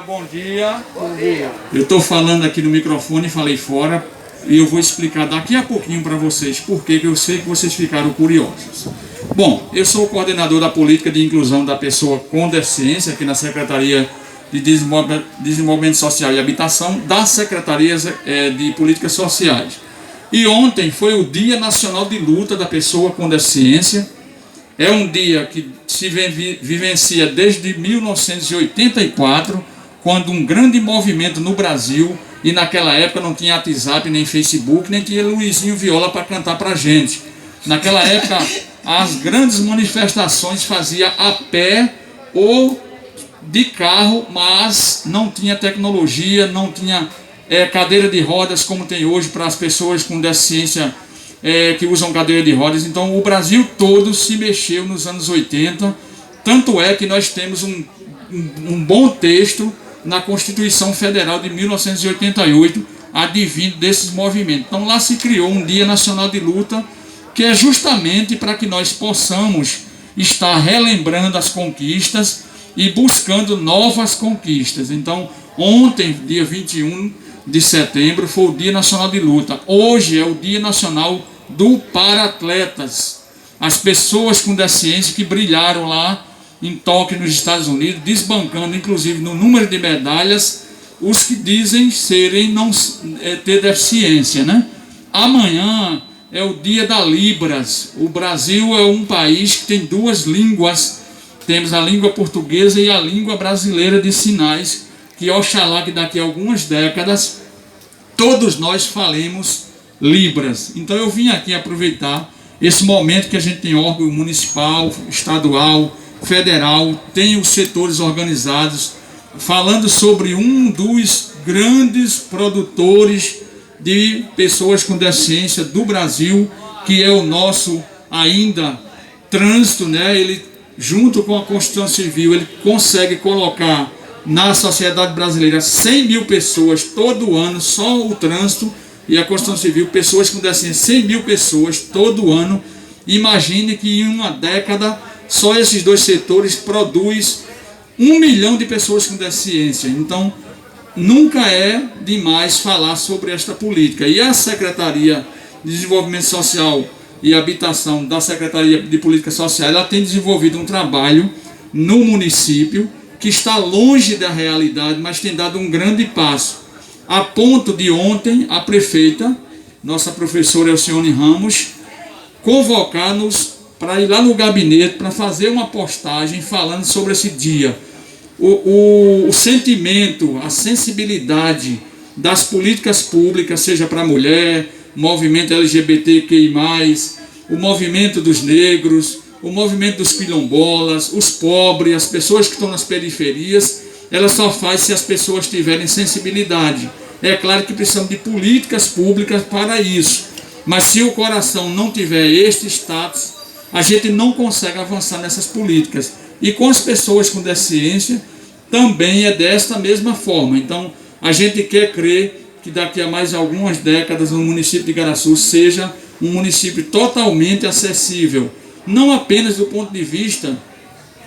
Bom dia. Bom dia. Eu estou falando aqui no microfone, falei fora, e eu vou explicar daqui a pouquinho para vocês por que eu sei que vocês ficaram curiosos. Bom, eu sou o coordenador da política de inclusão da pessoa com deficiência aqui na Secretaria de Desenvolvimento Social e Habitação das Secretarias de Políticas Sociais. E ontem foi o Dia Nacional de Luta da Pessoa com Deficiência. É um dia que se vivencia desde 1984, quando um grande movimento no Brasil, e naquela época não tinha WhatsApp, nem Facebook, nem tinha Luizinho Viola para cantar para a gente. Naquela época, as grandes manifestações fazia a pé ou de carro, mas não tinha tecnologia, não tinha cadeira de rodas como tem hoje para as pessoas com deficiência que usam cadeira de rodas. Então o Brasil todo se mexeu nos anos 80, tanto é que nós temos um bom texto na Constituição Federal de 1988, advindo desses movimentos. Então lá se criou um Dia Nacional de Luta, que é justamente para que nós possamos estar relembrando as conquistas e buscando novas conquistas. Então ontem, dia 21 de setembro, foi o Dia Nacional de Luta. Hoje é o Dia Nacional do Para-Atletas, as pessoas com deficiência que brilharam lá em Tóquio, nos Estados Unidos, desbancando inclusive no número de medalhas os que dizem serem não ter deficiência, né? Amanhã é o Dia da Libras. O Brasil é um país que tem duas línguas, temos a língua portuguesa e a língua brasileira de sinais, que oxalá que daqui a algumas décadas todos nós falemos Libras. Então eu vim aqui aproveitar esse momento que a gente tem órgão municipal, estadual, federal, tem os setores organizados, falando sobre um dos grandes produtores de pessoas com deficiência do Brasil, que é o nosso ainda trânsito, né? Ele, junto com a Constituição Civil, ele consegue colocar na sociedade brasileira 100 mil pessoas todo ano, só o trânsito e a Constituição Civil, pessoas com deficiência, 100 mil pessoas todo ano. Imagine que em uma década só esses dois setores produzem 1 milhão de pessoas com deficiência. Então nunca é demais falar sobre esta política. E a Secretaria de Desenvolvimento Social e Habitação da Secretaria de Política Social, ela tem desenvolvido um trabalho no município que está longe da realidade, mas tem dado um grande passo, a ponto de ontem a prefeita, nossa professora Elcione Ramos, convocar-nos para ir lá no gabinete para fazer uma postagem falando sobre esse dia. O sentimento, a sensibilidade das políticas públicas, seja para a mulher, movimento LGBTQI+, o movimento dos negros, o movimento dos quilombolas, os pobres, as pessoas que estão nas periferias, ela só faz se as pessoas tiverem sensibilidade. É claro que precisamos de políticas públicas para isso, mas se o coração não tiver este status, a gente não consegue avançar nessas políticas. E com as pessoas com deficiência também é desta mesma forma. Então a gente quer crer que daqui a mais algumas décadas o município de Igaraçu seja um município totalmente acessível, não apenas do ponto de vista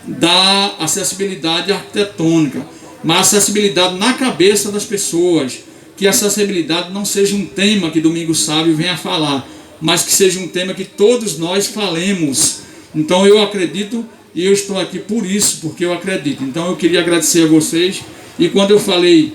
da acessibilidade arquitetônica, mas acessibilidade na cabeça das pessoas, que a acessibilidade não seja um tema que Domingos Sábio venha falar, mas que seja um tema que todos nós falemos. Então eu acredito, e eu estou aqui por isso, porque eu acredito. Então eu queria agradecer a vocês, e quando eu falei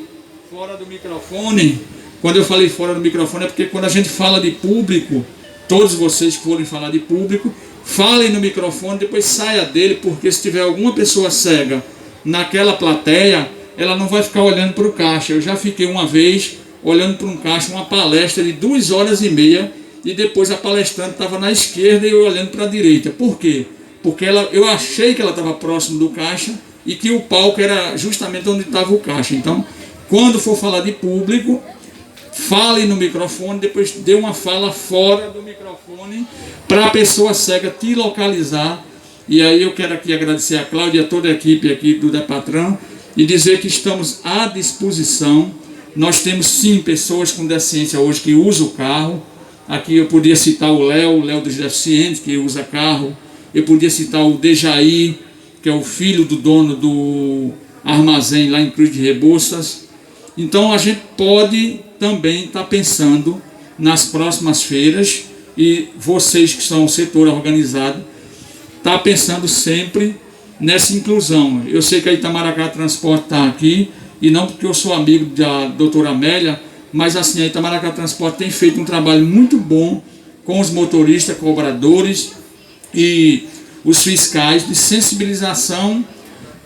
fora do microfone, é porque quando a gente fala de público, todos vocês que forem falar de público, falem no microfone, depois saia dele, porque se tiver alguma pessoa cega naquela plateia, ela não vai ficar olhando para o caixa. Eu já fiquei uma vez olhando para um caixa, uma palestra de 2h30, e depois a palestrante estava na esquerda e eu olhando para a direita. Por quê? Porque eu achei que ela estava próximo do caixa e que o palco era justamente onde estava o caixa. Então, quando for falar de público, fale no microfone, depois dê uma fala fora do microfone para a pessoa cega te localizar. E aí eu quero aqui agradecer a Cláudia e a toda a equipe aqui do Depatran e dizer que estamos à disposição. Nós temos sim pessoas com deficiência hoje que usam o carro. Aqui eu podia citar o Léo dos deficientes, que usa carro. Eu podia citar o Dejaí, que é o filho do dono armazém lá em Cruz de Rebouças. Então a gente pode também estar pensando nas próximas feiras, e vocês que são o setor organizado, está pensando sempre nessa inclusão. Eu sei que a Itamaracá Transporte está aqui, e não porque eu sou amigo da doutora Amélia, mas assim, a Itamaracá Transporte tem feito um trabalho muito bom com os motoristas, cobradores e os fiscais de sensibilização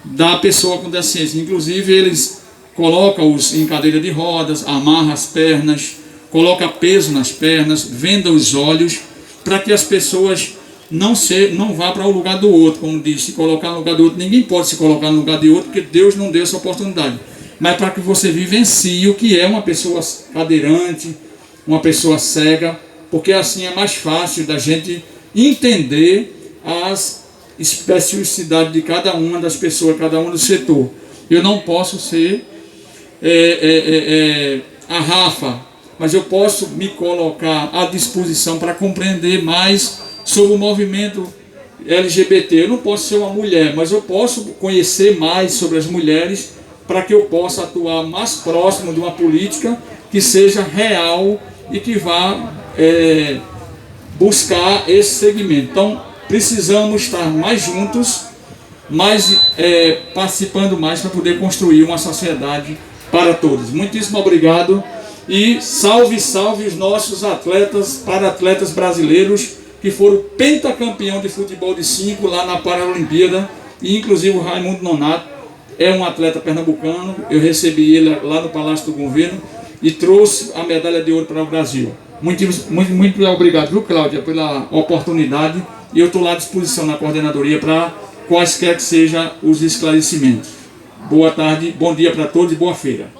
da pessoa com deficiência. Inclusive, eles colocam-os em cadeira de rodas, amarram as pernas, colocam peso nas pernas, vendam os olhos, para que as pessoas não vá para o lugar do outro, como diz, se colocar no lugar do outro. Ninguém pode se colocar no lugar de outro, porque Deus não deu essa oportunidade. Mas para que você vivencie o que é uma pessoa cadeirante, uma pessoa cega, porque assim é mais fácil da gente entender as especificidades de cada uma das pessoas, cada um do setor. Eu não posso ser a Rafa, mas eu posso me colocar à disposição para compreender mais sobre o movimento LGBT. Eu não posso ser uma mulher, mas eu posso conhecer mais sobre as mulheres para que eu possa atuar mais próximo de uma política que seja real e que vá buscar esse segmento. Então, precisamos estar mais juntos, participando mais para poder construir uma sociedade para todos. Muitíssimo obrigado e salve, salve os nossos atletas, para-atletas brasileiros que foram pentacampeão de futebol de 5 lá na Paralimpíada, e inclusive o Raimundo Nonato é um atleta pernambucano. Eu recebi ele lá no Palácio do Governo e trouxe a medalha de ouro para o Brasil. Muito obrigado, viu, Cláudia, pela oportunidade, e eu estou lá à disposição na coordenadoria para quaisquer que sejam os esclarecimentos. Boa tarde, bom dia para todos e boa feira.